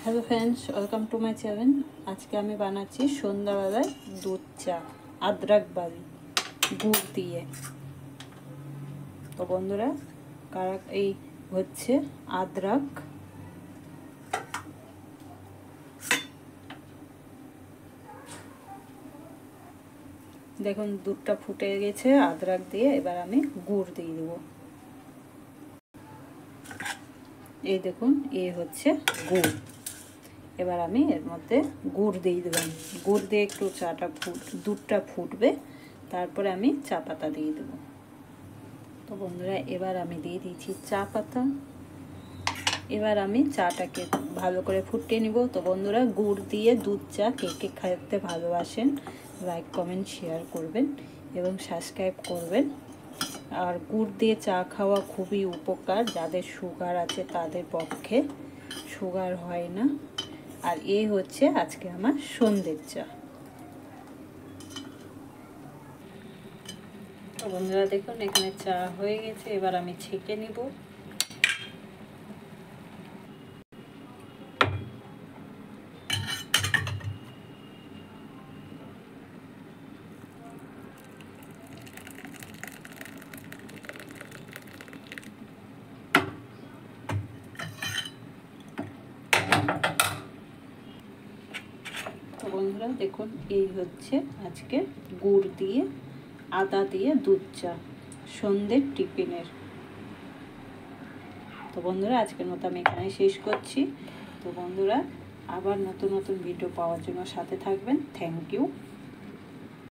Hello friends, welcome to my channel. আজকে আমি বানাচ্ছি সন্ধ্যাবেলায় দুধ চা আদ্রাক বালি গুড় দিয়ে। তো বন্ধুরা, কারা এই হচ্ছে আদ্রাক, দেখুন দুধটা ফুটে গেছে আদ্রাক দিয়ে। এবার আমি গুড় দিয়ে দেবো। এই দেখুন, এই হচ্ছে গুড়। এবার আমি এর মধ্যে গুড় দিয়ে দেবেন। গুড় দিয়ে একটু দুধটা ফুটবে, তারপরে আমি চা পাতা দিয়ে দেবো। তো বন্ধুরা, এবার আমি দিয়ে দিয়েছি চা পাতা। এবার আমি চাটাকে ভালো করে ফুটিয়ে নিব। তো বন্ধুরা, গুড় দিয়ে দুধ চা কে কে খেতে ভালোবাসেন, লাইক কমেন্ট শেয়ার করবেন এবং সাবস্ক্রাইব করবেন। আর গুড় দিয়ে চা খাওয়া খুবই উপকার, যাদের সুগার আছে তাদের পক্ষে। সুগার হয় না। আর এই হচ্ছে আজকে আমার সন্ধ্যের চা। তো বন্ধুরা দেখুন, এখানে চা হয়ে গেছে। এবার আমি ছেঁকে নিব। তো বন্ধুরা দেখুন, এই হচ্ছে আজকে গুড় দিয়ে আদা দিয়ে দুধ চা সন্ধ্যের টিফিনের। তো বন্ধুরা, আজকের মতো আমি এখানে শেষ করছি। তো বন্ধুরা, আবার নতুন নতুন ভিডিও পাওয়ার জন্য সাথে থাকবেন। Thank you.